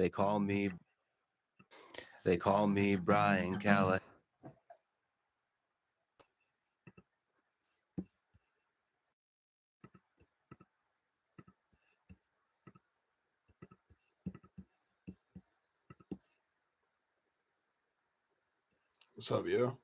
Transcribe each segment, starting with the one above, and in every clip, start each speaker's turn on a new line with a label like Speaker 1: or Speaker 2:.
Speaker 1: They call me Brian Callahan.
Speaker 2: What's up, yo?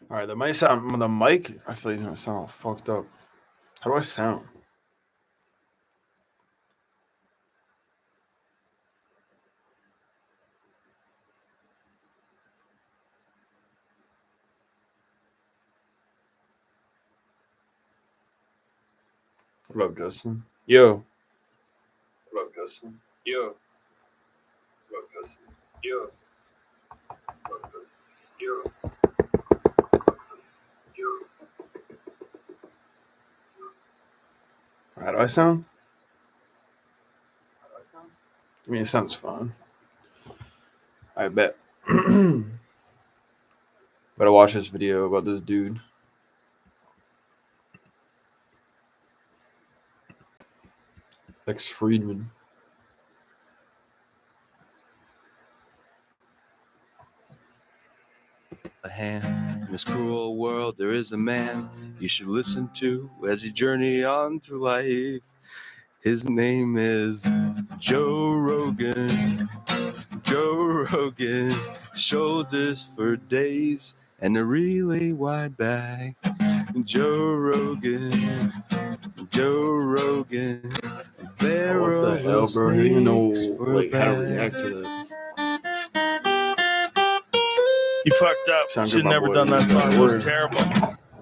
Speaker 2: All right, the mic sound. The mic, I feel like it's gonna sound all fucked up. How do I sound? What up, Justin? Yo. What up, Justin? Yo. What up, Justin? Yo. What up, Justin? Yo. Yo. How do I sound? I mean, it sounds fine. I bet. But I watched this video about this dude. Lex Friedman.
Speaker 1: In this cruel world, there is a man you should listen to as you journey on through life. His name is Joe Rogan. Joe Rogan, shoulders for days and a really wide back. Joe Rogan, barrel
Speaker 2: What the hell, bro? I don't even know how to react to that.
Speaker 3: You fucked up.
Speaker 2: Sound
Speaker 3: Should
Speaker 2: good, my
Speaker 3: never
Speaker 2: boy.
Speaker 3: done that song. It was
Speaker 2: Word.
Speaker 3: terrible.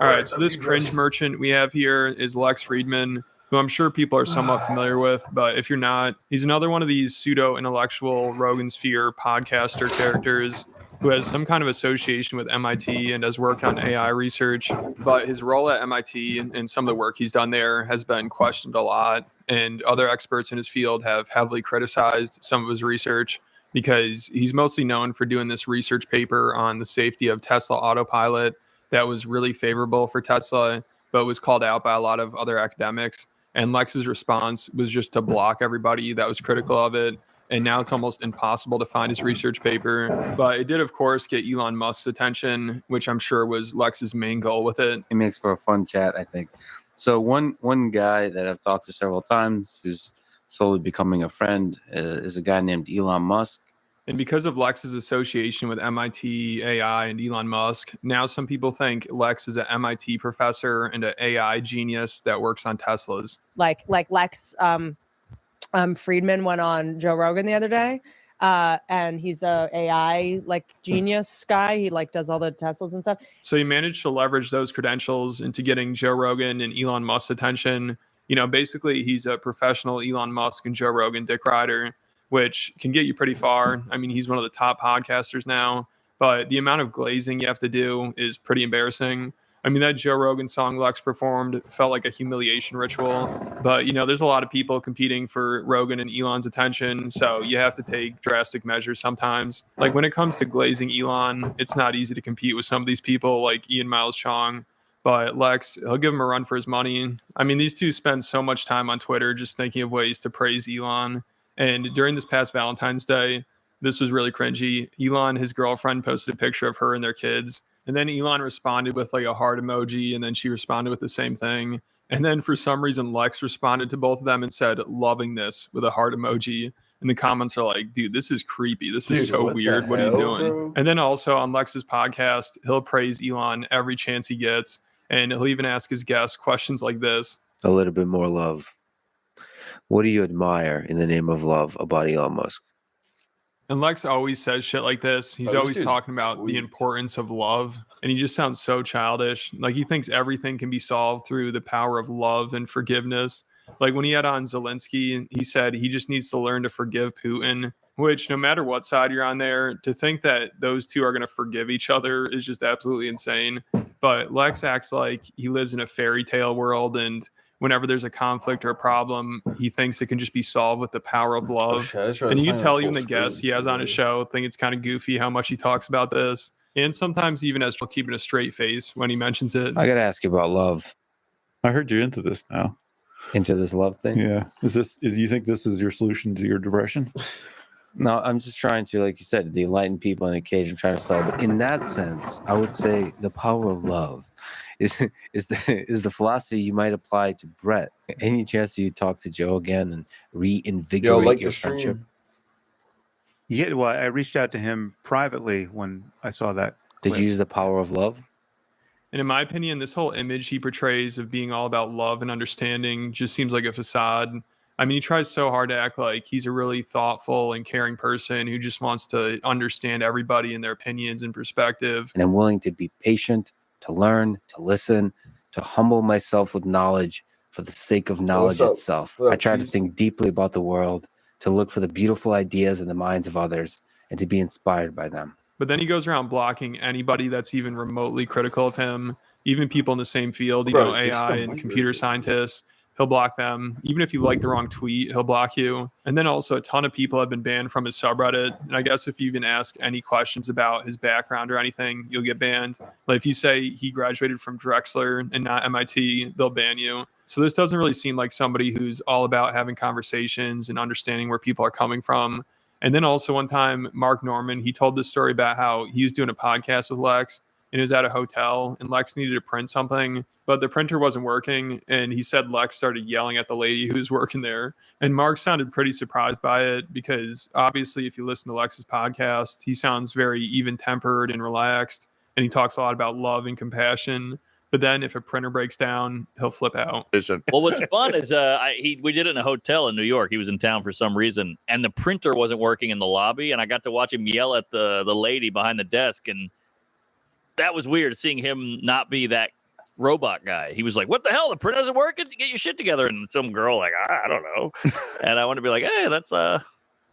Speaker 3: All right, so this cringe merchant we have here is Lex Friedman, who I'm sure people are somewhat familiar with, but if you're not, he's another one of these pseudo-intellectual Rogan Sphere podcaster characters who has some kind of association with MIT and has worked on AI research, but his role at MIT and some of the work he's done there has been questioned a lot, and other experts in his field have heavily criticized some of his research because he's mostly known for doing this research paper on the safety of Tesla Autopilot that was really favorable for Tesla, but was called out by a lot of other academics. And Lex's response was just to block everybody that was critical of it. And now it's almost impossible to find his research paper. But it did, of course, get Elon Musk's attention, which I'm sure was Lex's main goal with it.
Speaker 1: It makes for a fun chat, I think. So one guy that I've talked to several times, who's slowly becoming a friend, is a guy named Elon Musk.
Speaker 3: And because of Lex's association with MIT, AI, and Elon Musk, now some people think Lex is an MIT professor and an AI genius that works on Teslas.
Speaker 4: Like Lex Friedman went on Joe Rogan the other day, and he's a AI genius guy. He does all the Teslas and stuff.
Speaker 3: So he managed to leverage those credentials into getting Joe Rogan and Elon Musk's attention. You know, basically he's a professional Elon Musk and Joe Rogan dick rider, which can get you pretty far. I mean, he's one of the top podcasters now, but the amount of glazing you have to do is pretty embarrassing. I mean, that Joe Rogan song Lex performed felt like a humiliation ritual, but there's a lot of people competing for Rogan and Elon's attention, so you have to take drastic measures sometimes. Like when it comes to glazing Elon, it's not easy to compete with some of these people like Ian Miles Chong, but Lex, he'll give him a run for his money. I mean, these two spend so much time on Twitter just thinking of ways to praise Elon. And during this past Valentine's Day, this was really cringy. Elon, his girlfriend, posted a picture of her and their kids. And then Elon responded with a heart emoji. And then she responded with the same thing. And then for some reason, Lex responded to both of them and said, loving this with a heart emoji. And the comments are like, dude, this is creepy. This is so weird. What are you doing? Bro? And then also on Lex's podcast, he'll praise Elon every chance he gets. And he'll even ask his guests questions like this.
Speaker 1: A little bit more love. What do you admire in the name of love about Elon Musk?
Speaker 3: And Lex always says shit like this. He's always talking about the importance of love. And he just sounds so childish. Like he thinks everything can be solved through the power of love and forgiveness. Like when he had on Zelensky, he said he just needs to learn to forgive Putin, which no matter what side you're on there, to think that those two are going to forgive each other is just absolutely insane. But Lex acts like he lives in a fairy tale world, and whenever there's a conflict or a problem, he thinks it can just be solved with the power of love. And you can tell even the guests he has on his show think it's kind of goofy how much he talks about this. And sometimes he even has trouble keeping a straight face when he mentions it.
Speaker 1: I got to ask you about love.
Speaker 5: I heard you're into this now.
Speaker 1: Into this love thing?
Speaker 5: Yeah. You think this is your solution to your depression?
Speaker 1: No, I'm just trying to, like you said, the enlighten people in a cage. I'm trying to solve it. In that sense, I would say the power of love is the philosophy you might apply to Brett. Any chance you talk to Joe again and reinvigorate your friendship?
Speaker 6: Yeah, well, I reached out to him privately when I saw that.
Speaker 1: Did you use the power of love?
Speaker 3: And in my opinion, this whole image he portrays of being all about love and understanding just seems like a facade. I mean, he tries so hard to act like he's a really thoughtful and caring person who just wants to understand everybody and their opinions and perspective.
Speaker 1: And I'm willing to be patient, to learn, to listen, to humble myself with knowledge for the sake of knowledge itself. I try to think deeply about the world, to look for the beautiful ideas in the minds of others, and to be inspired by them.
Speaker 3: But then he goes around blocking anybody that's even remotely critical of him, even people in the same field, AI and computer scientists. He'll block them. Even if you like the wrong tweet, he'll block you. And then also a ton of people have been banned from his subreddit. And I guess if you even ask any questions about his background or anything, you'll get banned. Like if you say he graduated from Drexler and not MIT, they'll ban you. So this doesn't really seem like somebody who's all about having conversations and understanding where people are coming from. And then also one time, Mark Norman, he told this story about how he was doing a podcast with Lex and it was at a hotel and Lex needed to print something, but the printer wasn't working. And he said Lex started yelling at the lady who was working there. And Mark sounded pretty surprised by it because obviously if you listen to Lex's podcast, he sounds very even-tempered and relaxed. And he talks a lot about love and compassion. But then if a printer breaks down, he'll flip out.
Speaker 7: Well, what's fun is we did it in a hotel in New York. He was in town for some reason, and the printer wasn't working in the lobby. And I got to watch him yell at the lady behind the desk, and that was weird seeing him not be that robot guy. He was like, "What the hell? The printer doesn't work. Get your shit together." And some girl like, "I don't know," and I want to be like, "Hey, that's the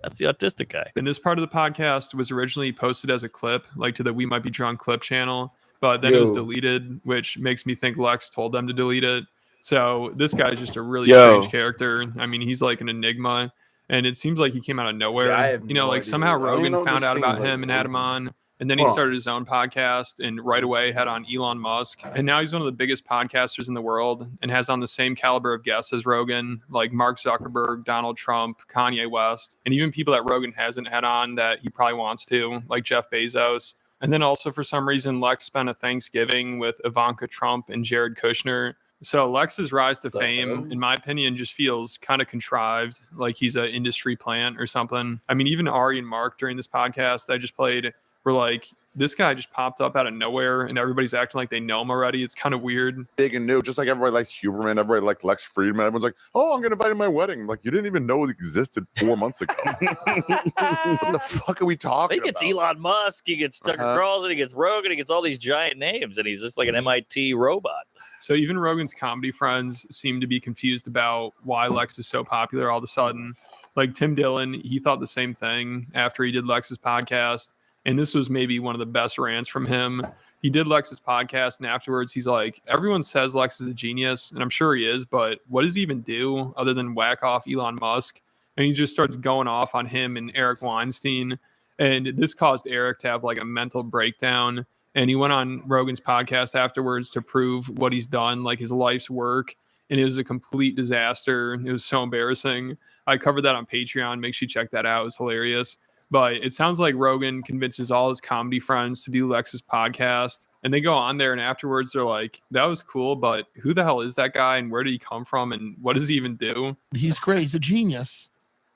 Speaker 7: autistic guy."
Speaker 3: And this part of the podcast was originally posted as a clip, like to the We Might Be Drunk clip channel. But then it was deleted, which makes me think Lex told them to delete it. So this guy's just a really strange character. I mean, he's like an enigma. And it seems like he came out of nowhere. Somehow Rogan found out about him and had him on. And then he started his own podcast and right away had on Elon Musk. And now he's one of the biggest podcasters in the world and has on the same caliber of guests as Rogan, like Mark Zuckerberg, Donald Trump, Kanye West, and even people that Rogan hasn't had on that he probably wants to, like Jeff Bezos. And then also for some reason, Lex spent a Thanksgiving with Ivanka Trump and Jared Kushner. So Lex's rise to fame, in my opinion, just feels kind of contrived, like he's an industry plant or something. I mean, even Ari and Mark during this podcast I just played were like, this guy just popped up out of nowhere and everybody's acting like they know him already. It's kind of weird.
Speaker 8: Big and new, just like everybody likes Huberman, everybody likes Lex Friedman. Everyone's like, oh, I'm going to invite him to my wedding. Like, you didn't even know it existed 4 months ago. What the fuck are we talking about?
Speaker 7: He gets Elon Musk, he gets Tucker Carlson, he gets Rogan, he gets all these giant names, and he's just like an MIT robot.
Speaker 3: So even Rogan's comedy friends seem to be confused about why Lex is so popular all of a sudden. Like Tim Dillon, he thought the same thing after he did Lex's podcast. And this was maybe one of the best rants from him. He did Lex's podcast, and afterwards he's like, everyone says Lex is a genius, and I'm sure he is, but what does he even do other than whack off Elon Musk? And he just starts going off on him and Eric Weinstein. And this caused Eric to have like a mental breakdown. And he went on Rogan's podcast afterwards to prove what he's done, like his life's work. And it was a complete disaster. It was so embarrassing. I covered that on Patreon. Make sure you check that out. It was hilarious. But it sounds like Rogan convinces all his comedy friends to do Lex's podcast. And they go on there and afterwards they're like, that was cool, but who the hell is that guy and where did he come from and what does he even do?
Speaker 9: He's great. He's a genius.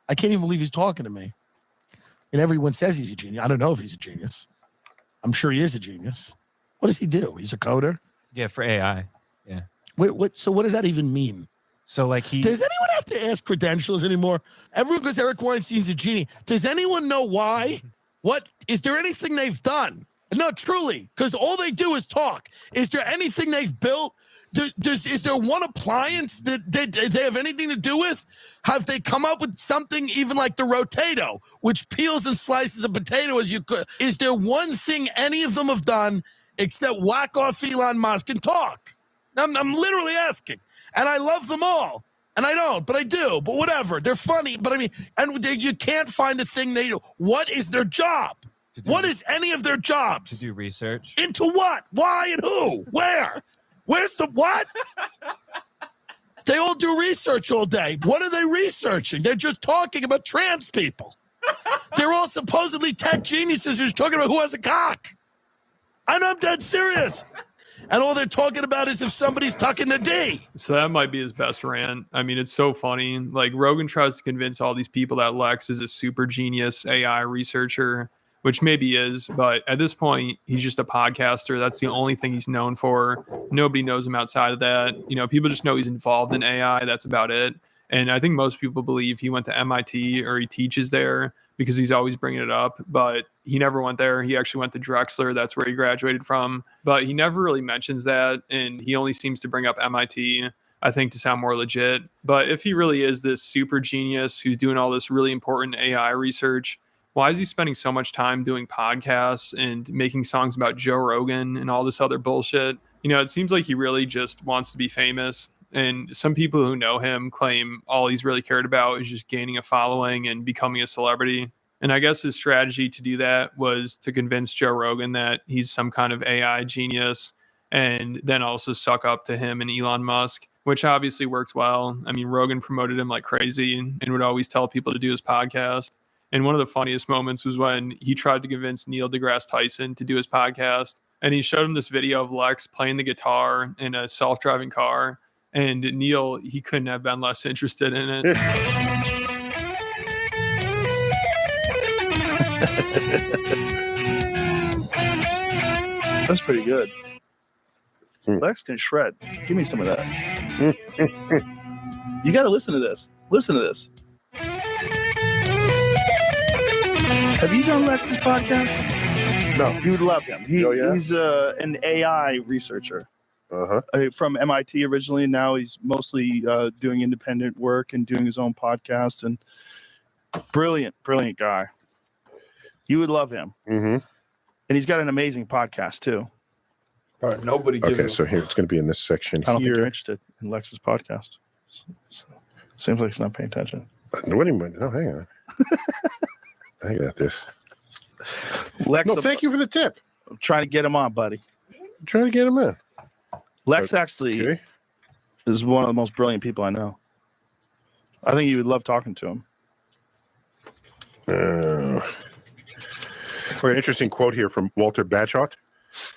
Speaker 9: I can't even believe he's talking to me. And everyone says he's a genius. I don't know if he's a genius. I'm sure he is a genius. What does he do? He's a coder?
Speaker 10: Yeah, for AI. Yeah.
Speaker 9: Wait, so what does that even mean?
Speaker 10: So like
Speaker 9: does anyone have to ask credentials anymore? Everyone goes, Eric Weinstein's a genius. Does anyone know why? What is there anything they've done? No, truly, because all they do is talk. Is there anything they've built? Is there one appliance that they have anything to do with? Have they come up with something even like the Rotato, which peels and slices a potato as you could? Is there one thing any of them have done except whack off Elon Musk and talk? I'm literally asking. and I love them all. And I don't, but I do. But whatever. They're funny. But I mean, you can't find a thing they do. What is their job? What is any of their jobs?
Speaker 10: To do research.
Speaker 9: Into what? Why and who? Where? Where's the what? They all do research all day. What are they researching? They're just talking about trans people. They're all supposedly tech geniuses who's talking about who has a cock. And I'm dead serious. And all they're talking about is if somebody's tucking the D.
Speaker 3: So that might be his best rant. I mean, it's so funny. Like Rogan tries to convince all these people that Lex is a super genius AI researcher, which maybe he is, but at this point, he's just a podcaster. That's the only thing he's known for. Nobody knows him outside of that. You know, people just know he's involved in AI. That's about it. And I think most people believe he went to MIT or he teaches there because he's always bringing it up, but he never went there. He actually went to Drexler. That's where he graduated from, but he never really mentions that. And he only seems to bring up MIT, I think, to sound more legit. But if he really is this super genius who's doing all this really important AI research, why is he spending so much time doing podcasts and making songs about Joe Rogan and all this other bullshit? You know, it seems like he really just wants to be famous. And some people who know him claim all he's really cared about is just gaining a following and becoming a celebrity. And I guess his strategy to do that was to convince Joe Rogan that he's some kind of AI genius and then also suck up to him and Elon Musk, which obviously worked well. I mean, Rogan promoted him like crazy and would always tell people to do his podcast. And one of the funniest moments was when he tried to convince Neil deGrasse Tyson to do his podcast. And he showed him this video of Lex playing the guitar in a self-driving car. And Neil, he couldn't have been less interested in it.
Speaker 11: That's pretty good. Lex can shred. Give me some of that. You got to listen to this. Listen to this. Have you done Lex's podcast?
Speaker 8: No.
Speaker 11: You would love him.
Speaker 8: Oh, yeah?
Speaker 11: He's an AI researcher from MIT originally. Now he's mostly doing independent work and doing his own podcast. And brilliant guy. You would love him.
Speaker 8: Mm-hmm.
Speaker 11: And he's got an amazing podcast, too.
Speaker 2: All right, nobody.
Speaker 8: Okay, so here it's going to be in this section.
Speaker 11: I don't think you're interested in Lex's podcast. So, seems like he's not paying attention.
Speaker 8: What do you mean? No, hang on. I got this.
Speaker 11: Lex,
Speaker 8: no, thank you for the tip.
Speaker 11: I'm trying to get him on, buddy.
Speaker 8: I'm trying to get him in.
Speaker 11: Lex actually is one of the most brilliant people I know. I think you would love talking to him.
Speaker 8: For an interesting quote here from Walter Bagehot.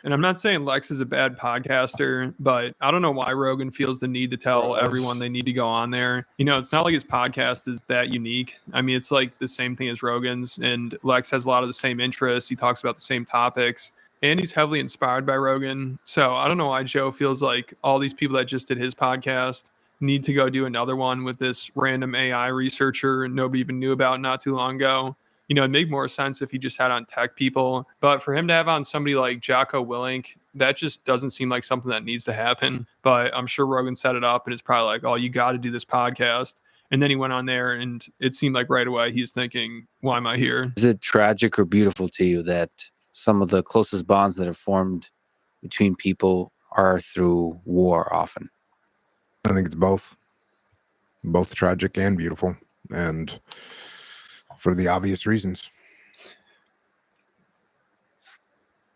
Speaker 3: And I'm not saying Lex is a bad podcaster, but I don't know why Rogan feels the need to tell everyone they need to go on there. You know, it's not like his podcast is that unique. I mean, it's like the same thing as Rogan's, and Lex has a lot of the same interests. He talks about the same topics, and he's heavily inspired by Rogan. So I don't know why Joe feels like all these people that just did his podcast need to go do another one with this random AI researcher nobody even knew about not too long ago. You know, it'd make more sense if he just had on tech people. But for him to have on somebody like Jocko Willink, that just doesn't seem like something that needs to happen. But I'm sure Rogan set it up and it's probably like, oh, you got to do this podcast. And then he went on there and it seemed like right away he's thinking, why am I here?
Speaker 12: Is it tragic or beautiful to you that some of the closest bonds that have formed between people are through war often?
Speaker 13: I think it's both tragic and beautiful. And for the obvious reasons.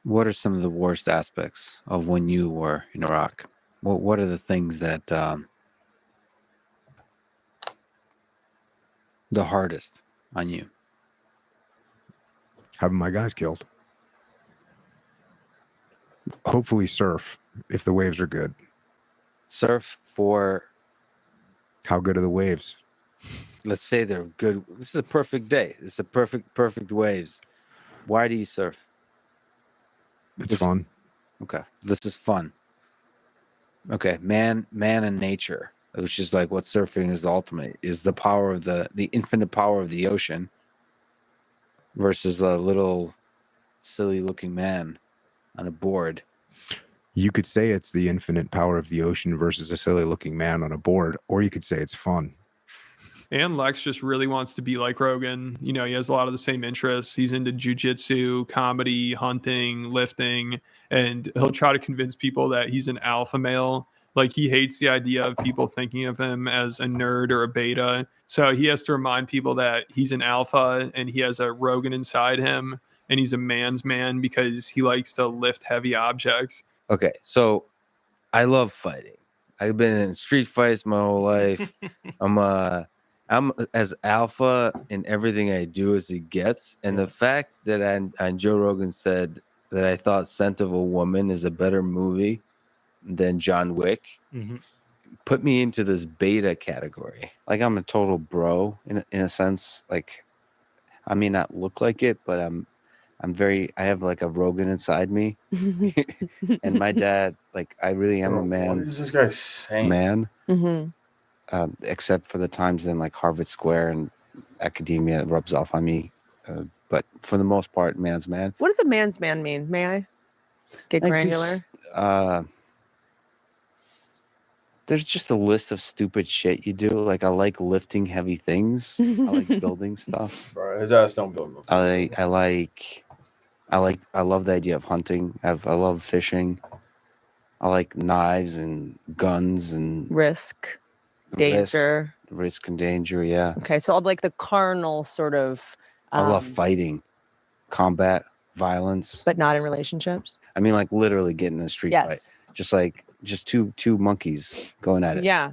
Speaker 12: What are some of the worst aspects of when you were in Iraq? What are the things that the hardest on you?
Speaker 13: Having my guys killed. Hopefully surf if the waves are good.
Speaker 12: Surf for?
Speaker 13: How good are the waves?
Speaker 12: Let's say they're good. This is a perfect day. This is a perfect waves. Why do you surf?
Speaker 13: It's fun.
Speaker 12: Okay. This is fun. Okay. Man and nature, which is like what surfing is the ultimate, is the power of the infinite power of the ocean versus a little silly looking man on a board.
Speaker 13: You could say it's the infinite power of the ocean versus a silly looking man on a board, or you could say it's fun.
Speaker 3: And Lex just really wants to be like Rogan. You know, he has a lot of the same interests. He's into jujitsu, comedy, hunting, lifting, and he'll try to convince people that he's an alpha male Like he hates the idea of people thinking of him as a nerd or a beta. So he has to remind people that he's an alpha and he has a Rogan inside him and he's a man's man because he likes to lift heavy objects.
Speaker 12: Okay, so I love fighting. I've been in street fights my whole life. I'm as alpha in everything I do as it gets. And the fact that I Joe Rogan said that I thought Scent of a Woman is a better movie than John Wick put me into this beta category. Like I'm a total bro in a sense. Like I may not look like it, but I have like a Rogan inside me. And my dad, like I really am a man.
Speaker 2: What is this guy saying?
Speaker 12: Man.
Speaker 4: Mm-hmm.
Speaker 12: Except for the times in like Harvard Square and academia rubs off on me. But for the most part, man's man.
Speaker 4: What does a man's man mean? May I get
Speaker 12: Like,
Speaker 4: granular?
Speaker 12: There's just a list of stupid shit you do. Like I like lifting heavy things. I like building stuff.
Speaker 2: Bro, his ass don't build no.
Speaker 12: I love the idea of hunting. I love fishing. I like knives and guns and
Speaker 4: Risk, danger.
Speaker 12: risk and danger. Yeah.
Speaker 4: Okay, so I'd like the carnal sort of.
Speaker 12: I love fighting, combat, violence.
Speaker 4: But not in relationships.
Speaker 12: I mean, like literally getting in a street fight.
Speaker 4: Yes.
Speaker 12: Just two monkeys going at it.
Speaker 4: Yeah.